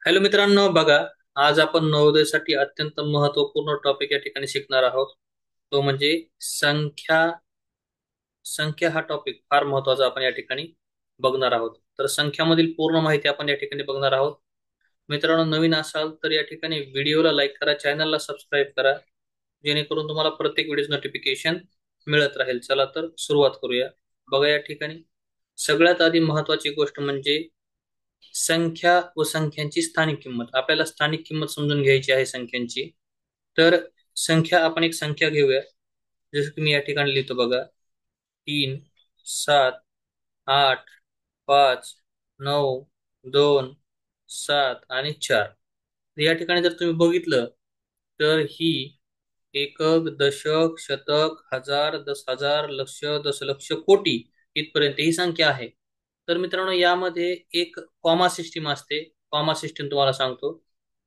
Hello मित्रांनो, बघा. आज आपण नवोदयसाठी अत्यंत महत्त्वपूर्ण टॉपिक या ठिकाणी शिकणार आहोत. तो म्हणजे संख्या. संख्या हा टॉपिक फार महत्त्वाचा आपण या ठिकाणी बघणार आहोत. तर संख्यामधील पूर्ण माहिती आपण या ठिकाणी बघणार आहोत. मित्रांनो, नवीन असाल तर या ठिकाणी व्हिडिओला लाईक करा, चॅनलला सबस्क्राईब करा, जेणेकरून तुम्हाला प्रत्येक व्हिडिओ नोटिफिकेशन मिळत राहील. चला तर सुरुवात करूया. बघा, या ठिकाणी सगळ्यात आधी महत्त्वाची गोष्ट म्हणजे संख्या व संख्यांची स्थानिक किंमत. आपल्याला स्थानिक किंमत समजून घ्यायची आहे संख्यांची. तर संख्या, आपण एक संख्या घेऊया. जसं की मी या ठिकाणी लिहितो बघा: 3, 7, 8, 5, 9, 2, 7 आणि 4. या ठिकाणी जर तुम्ही बघितलं तर ही एकक, दशक, शतक, हजार, 10,000, लक्ष, दशलक्ष, कोटी इथपर्यंत ही संख्या आहे. तर मित्रांनो, यामध्ये एक कॉमा सिस्टीम असते. कॉमा सिस्टीम तुम्हाला सांगतो.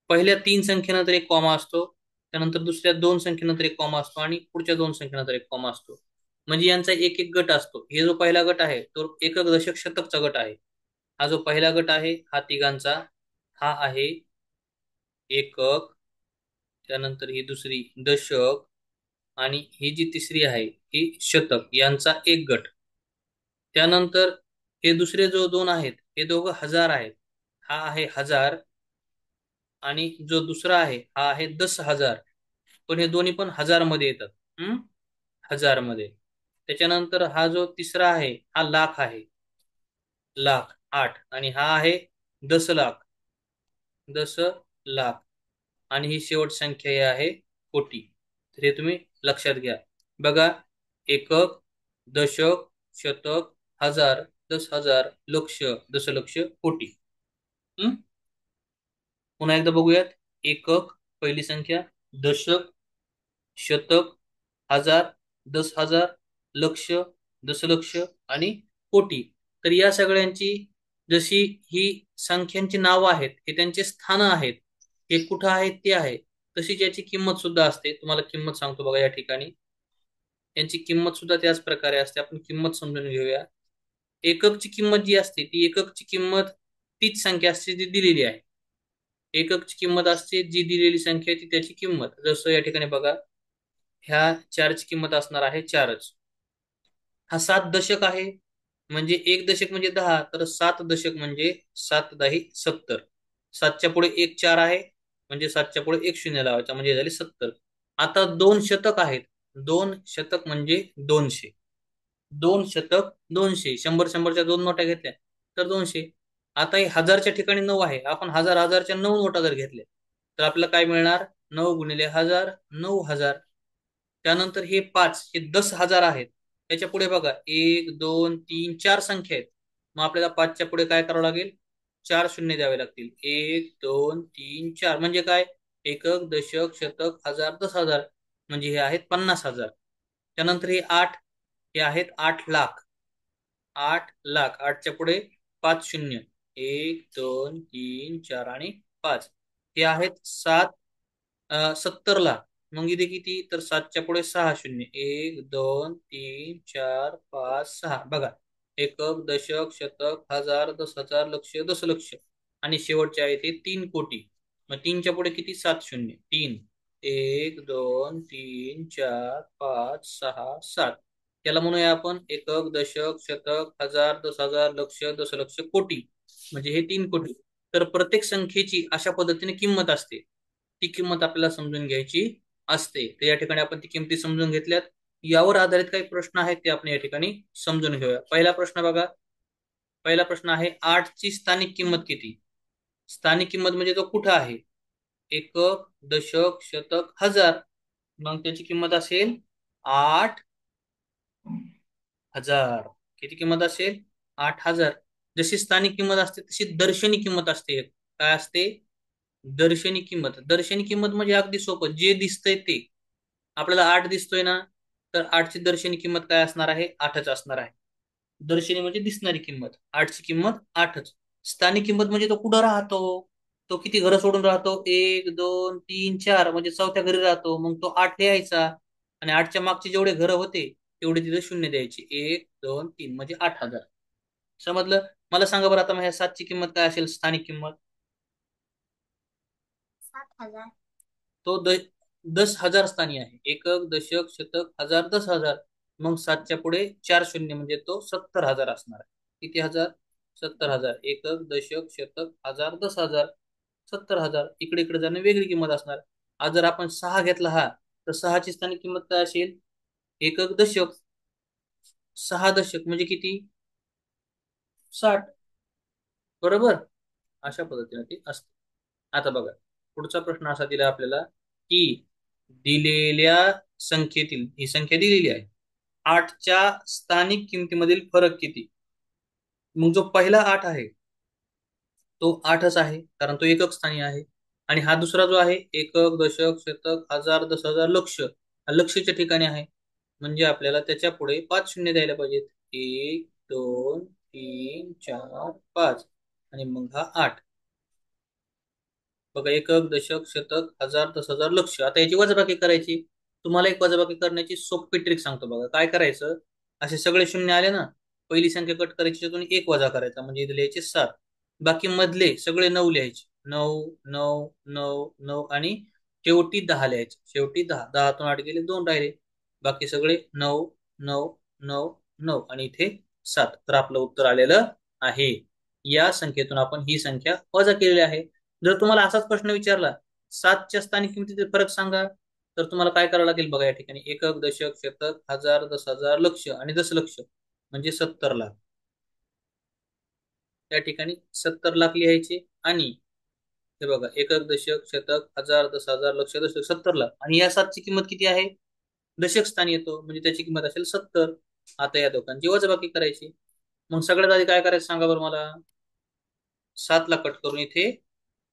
पहिल्या तीन संख्येनंतर एक कॉमा असतो, त्यानंतर दुसऱ्या दोन संख्येनंतर एक कॉमा असतो आणि पुढच्या दोन संख्येनंतर एक कॉमा असतो. म्हणजे यांचा एक एक गट असतो. हे जो पहिला गट आहे तो एकक, दशक, शतकचा गट आहे. हा जो पहिला गट आहे हा तिघांचा, हा आहे एकक, त्यानंतर ही दुसरी दशक आणि ही जी तिसरी आहे ही शतक, यांचा एक गट. त्यानंतर हे दुसरे जो दोन आहेत हे दोघं हजार आहेत. हा आहे हजार आणि जो दुसरा आहे हा आहे 10,000. पण हे दोन्ही पण हजार मध्ये येतात. हम्म हजार मध्ये. त्याच्यानंतर हा जो तिसरा आहे हा लाख आहे. लाख 8 आणि हा आहे 10,00,000. 10,00,000 आणि ही शेवट संख्या ही आहे कोटी. तर हे तुम्ही लक्षात घ्या. बघा: एकक, दशक, शतक, हजार, 10,000, लक्ष, दशलक्ष, कोटी. हं? पुन्हा एकदा बघूयात. एकक पहिली संख्या, दशक, शतक, हजार, 10,000, लक्ष, दशलक्ष आणि कोटी. तर या सगळ्यांची जशी ही संख्यांची नावं आहेत, हे त्यांचे स्थानं आहेत, हे कुठं आहेत ते आहे, तशी याची किंमत सुद्धा असते. तुम्हाला किंमत सांगतो बघा या ठिकाणी. यांची किंमत सुद्धा त्याच प्रकारे असते. आपण किंमत समजून घेऊया. एककची किंमत जी असते ती एककची किंमत तीच संख्या असते जी दिलेली आहे. एककची किंमत असते जी दिलेली संख्या आहे ती त्याची किंमत. जसं या ठिकाणी बघा, ह्या चारची किंमत असणार आहे चारच. हा 7 दशक आहे. म्हणजे एक दशक म्हणजे 10, तर 7 दशक म्हणजे 7 10 70. सातच्या पुढे एक चार आहे, म्हणजे सातच्या पुढे एक शून्य लावायचा, म्हणजे झाले 70. आता दोन शतक आहेत. दोन शतक म्हणजे 200. दोन शतक 200. 100 100च्या दोन नोटा घेतल्या तर 200. आता हे हजारच्या ठिकाणी 9 आहे. आपण हजार हजारच्या 9 नोटा जर घेतल्या तर आपल्याला काय मिळणार? 9 गुणिले 1000, 9,000. त्यानंतर हे 5, हे 10,000 आहेत. त्याच्या पुढे बघा, 1 2 3 4 संख्या आहेत. मग आपल्याला पाचच्या पुढे काय करावं लागेल? चार शून्य द्यावे लागतील. 1 2 3 4 म्हणजे काय? एकक, दशक, शतक, हजार, 10,000. म्हणजे हे आहेत 50,000. त्यानंतर हे 8, हे आहेत 8 लाख. 8 लाख. आठच्या पुढे पाच शून्य. 1 2 3 4 आणि 5. हे आहेत 70 लाख. मग इथे किती? तर सातच्या पुढे सहा शून्य. 1 2 3 4 5 6. बघा: एकक, दशक, शतक, हजार, 10,000, लक्ष, दशलक्ष आणि शेवटचे आहे ते 3 कोटी. मग तीनच्या पुढे किती? सात शून्य. 3. 1 2 3 4 5 6 7. त्याला म्हणूया आपण एकक, दशक, शतक, हजार, 10,000, लक्ष, दशलक्ष, कोटी. म्हणजे हे 3 कोटी. तर प्रत्येक संख्येची अशा पद्धतीने किंमत असते. ती किंमत आपल्याला समजून घ्यायची असते. तर या ठिकाणी आपण ती किंमती समजून घेतल्यात. यावर आधारित काही प्रश्न आहेत ते आपण या ठिकाणी समजून घेऊया. पहिला प्रश्न बघा. पहिला प्रश्न आहे: 8ची स्थानिक किंमत किती? स्थानिक किंमत म्हणजे तो कुठं आहे? एकक, दशक, शतक, हजार. मग त्याची किंमत असेल 8,000. किती किंमत असेल? 8,000. जशी स्थानिक किंमत असते तशी दर्शनी किंमत असते. काय असते? दर्शनी किंमत. दर्शनी किंमत म्हणजे अगदी सोपं, जे दिसतंय ते. आपल्याला 8 दिसतोय ना, तर 8ची दर्शनी किंमत काय असणार आहे? 8च असणार आहे. दर्शनी म्हणजे दिसणारी किंमत. 8ची किंमत 8च. स्थानिक किंमत म्हणजे तो कुठं राहतो, तो किती घरं सोडून राहतो? 1 2 3 4, म्हणजे चौथ्या घरी राहतो. मग तो 8 लिहायचा आणि 8च्या मागचे जेवढे घरं होते तेवढे तिथे शून्य द्यायचे. 1 2 3 म्हणजे 8,000. समजलं? मला सांगा बरं आता, मग ह्या 7ची किंमत काय असेल? स्थानिक किंमत. तो 10,000 स्थानी आहे. एकक, दशक, शतक, हजार, 10,000. मग 7च्या पुढे 4 शून्य म्हणजे तो 70,000 असणार आहे. किती हजार? 70,000. एकक, दशक, शतक, हजार, 10,000. 70,000. इकडे इकडे जाणं वेगळी किंमत असणार. आज जर आपण 6 घेतला हा, तर 6ची स्थानिक किंमत काय असेल? एकक, दशक. 6 दशक म्हणजे किती? 60. बरोबर. अशा पद्धतीने ते असते. आता बघा, पुढचा प्रश्न असा दिला आपल्याला की दिलेल्या संख्येतील, ही संख्या दिलेली आहे, 8च्या स्थानिक किमतीमधील फरक किती? मग जो पहिला 8 आहे तो 8च आहे, कारण तो एकक स्थानी आहे. आणि हा दुसरा जो आहे, एकक, दशक, शतक, हजार, 10,000, लक्ष, हा लक्षच्या ठिकाणी आहे. म्हणजे आपल्याला त्याच्या पुढे 5 शून्य द्यायला पाहिजेत. 1, 2, 3, 4, 5. आणि मग हा 8. बघा, एकक, दशक, शतक, हजार, 10,000, लक्ष. आता याची वजाबाकी करायची. तुम्हाला एक वजाबाकी करण्याची सोपी ट्रिक सांगतो बघा. काय करायचं? असे सगळे शून्य आले ना, पहिली संख्या कट करायची, त्यातून एक वजा करायचा, म्हणजे इथे लिहायचे 7. बाकी मधले सगळे 9 लिहायचे. 9, 9, 9, 9 आणि शेवटी 10 लिहायचे. शेवटी 10. 10तून 8 गेले, 2 राहिले. बाकी सगळे 9, 9, 9, 9 आणि इथे 7. तर आपलं उत्तर आलेलं आहे. या संख्येतून आपण ही संख्या वजा केलेली आहे. जर तुम्हाला असाच प्रश्न विचारला, 7च्या स्थानिक किमतीतील फरक सांगा, तर तुम्हाला काय करावं लागेल बघा. या ठिकाणी एकक, दशक, शतक, हजार, 10,000, लक्ष आणि दशलक्ष म्हणजे 70 लाख. त्या ठिकाणी 70 लाख लिहायचे. आणि हे बघा, एकक, दशक, शतक, हजार, 10,000, लक्ष, दशलक्ष, 70 लाख. आणि या 7ची किंमत किती आहे? दशक स्थानी येतो, म्हणजे त्याची किंमत असेल 70. आता या दोघांची वजाबाकी करायची. मग सगळ्यात आधी काय करायचं सांगा बरं मला. 7 ला कट करून इथे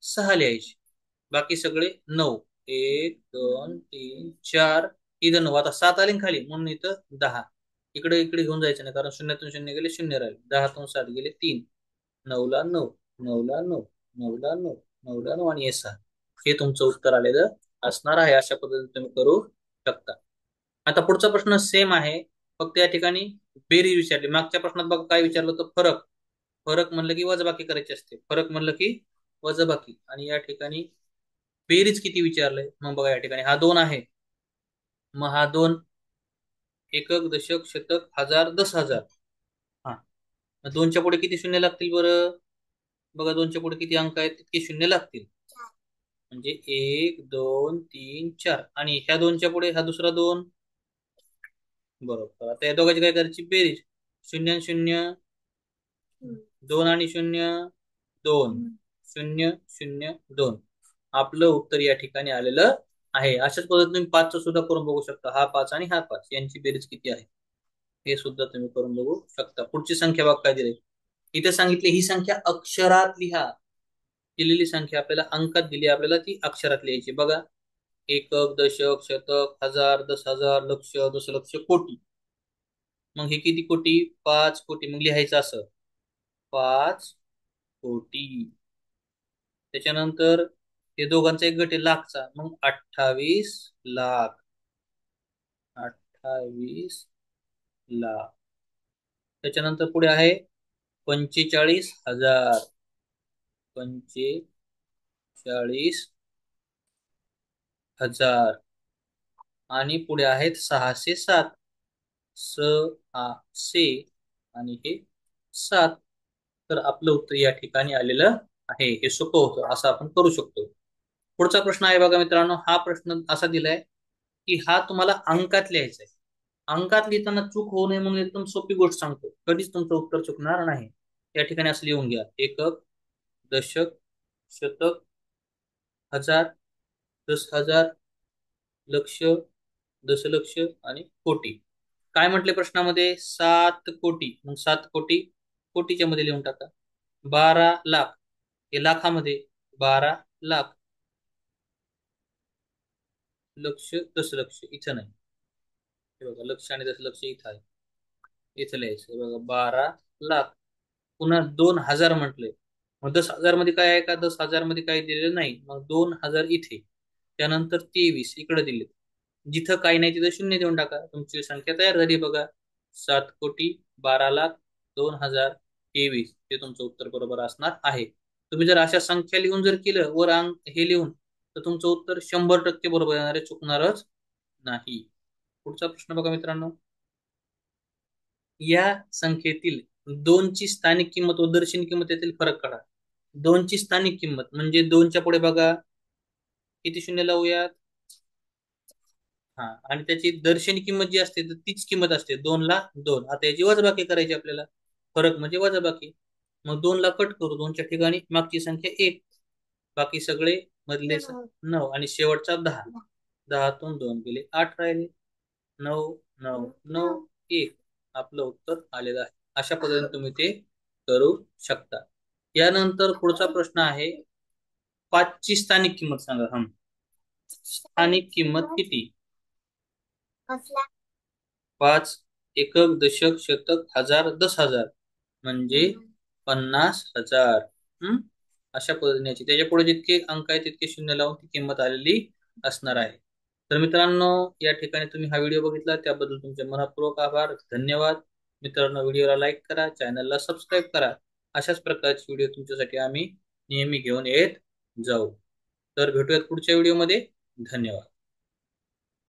6 लिहायचे. बाकी सगळे 9. 1, 2, 3, 4. इथं 9. आता 7 आले ना खाली, म्हणून इथं 10. इकडे इकडे घेऊन जायचं नाही, कारण शून्यातून शून्य गेले, शून्य राहिले. 10तून 7 गेले, 3. 9 ला 9, 9 ला 9, 9 ला 9, 9 ला 9 आणि हे 6. हे तुमचं उत्तर आलेलं असणार आहे. अशा पद्धतीने तुम्ही करू शकता. आता पुढचा प्रश्न सेम आहे, फक्त या ठिकाणी बेरीज विचारली. मागच्या प्रश्नात बघा काय विचारलं होतं? फरक. फरक म्हणलं की वजाबाकी करायची असते. फरक म्हणलं की वजाबाकी. आणि या ठिकाणी बेरीज किती विचारलंय? मग बघा, या ठिकाणी हा 2 आहे. मग हा 2, एकक, दशक, शतक, हजार, 10,000. हा, मग 2च्या पुढे किती शून्य लागतील बरं? बघा, 2च्या पुढे किती अंक आहेत तितके शून्य लागतील. म्हणजे 1, 2, 3, 4. आणि ह्या 2च्या पुढे हा दुसरा 2. बरोबर. आता या दोघांची काय करायची? बेरीज. 0 आणि 0, 2 आणि 0, 2. 0, 0, 2. आपलं उत्तर या ठिकाणी आलेलं आहे. अशाच पद्धतीने तुम्ही 5चं सुद्धा करून बघू शकता. हा 5 आणि हा 5 यांची बेरीज किती आहे हे सुद्धा तुम्ही करून बघू शकता. पुढची संख्या बघ काय दिली. इथे सांगितले ही संख्या अक्षरात लिहा. दिलेली संख्या आपल्याला अंकात दिली, आपल्याला ती अक्षरात लिहायची. बघा, एकक, दशक, शतक, हजार, 10,000, लक्ष, दशलक्ष, कोटी. मग हे किती कोटी? 5 कोटी. मग लिहायचं असं, 5 कोटी. त्याच्यानंतर हे दोघांचा एक गट आहे लाखचा, मग 28 लाख. 28 लाख. त्याच्यानंतर पुढे आहे 45,000. 45,000. आणि पुढे आहेत 607. 600 आणि हे 7. तर आपलं उत्तर या ठिकाणी आलेलं आहे. हे सोपं होतं, असं आपण करू शकतो. पुढचा प्रश्न आहे बघा मित्रांनो. हा प्रश्न असा दिलाय की हा तुम्हाला अंकात लिहायचा आहे. अंकात लिहिताना चूक होऊ नये म्हणून एकदम सोपी गोष्ट सांगतो, कधीच तुमचं उत्तर चुकणार नाही. या ठिकाणी असं लिहून घ्या, एकक, दशक, शतक, हजार, 10,000, लक्ष, दशलक्ष आणि कोटी. काय म्हटले प्रश्नामध्ये? 7 कोटी. मग 7 कोटी कोटीच्या मध्ये लिहून टाका. 12 लाख, हे लाखामध्ये 12 लाख. लक्ष, दशलक्ष इथं नाही. हे बघा, लक्ष आणि दशलक्ष इथं आहे. इथं लिहायचं. हे बघा, 12 लाख. पुन्हा 2,000 म्हटले. मग 10,000 मध्ये काय आहे का? 10,000 मध्ये काही दिलेलं नाही. मग 2,000 इथे. त्यानंतर 23 इकडे दिले. जिथं काही नाही तिथं शून्य देऊन टाका. तुमची संख्या तयार झाली बघा. 7 कोटी, 12 लाख, 2,000, 23. हे तुमचं उत्तर बरोबर असणार आहे. तुम्ही जर अशा संख्या लिहून जर केलं वर अंक हे लिहून, तर तुमचं उत्तर 100% बरोबर येणार आहे, चुकणारच नाही. पुढचा प्रश्न बघा मित्रांनो. या संख्येतील 2ची स्थानिक किंमत व दर्शनी किंमत यातील फरक काढा. 2ची स्थानिक किंमत म्हणजे 2च्या पुढे बघा किती शून्य लावूयात. हा, आणि त्याची दर्शनी किंमत जी असते तर तीच किंमत असते, 2 ला 2. आता याची वजाबाकी करायची आपल्याला. फरक म्हणजे वजाबाकी. मग 2 ला कट करू, 2च्या ठिकाणी मागची संख्या 1, बाकी सगळे मधले 9 आणि शेवटचा 10. 10तून 2 गेले 8 राहिले. 9 9 9 1 आपलं उत्तर आलेलं आहे. अशा पद्धतीने तुम्ही ते करू शकता. यानंतर पुढचा प्रश्न आहे, 5ची स्थानिक किंमत सांगा. स्थानिक किंमत किती? 5 एकक, दशक, शतक, हजार, 10,000 म्हणजे 50,000. अशा पद्धतीने त्याच्या पुढे जितके अंक आहेत तितके शून्य लावून ती किंमत आलेली असणार आहे. तर मित्रांनो, या ठिकाणी तुम्ही हा व्हिडिओ बघितला त्याबद्दल तुमचे मनपूर्वक आभार, धन्यवाद. मित्रांनो, व्हिडिओला लाईक करा, चॅनलला सबस्क्राईब करा. अशाच प्रकारचे व्हिडिओ तुमच्यासाठी आम्ही नेहमी घेऊन येत जाऊ. तर भेटूयात पुढच्या व्हिडिओमध्ये. धन्यवाद.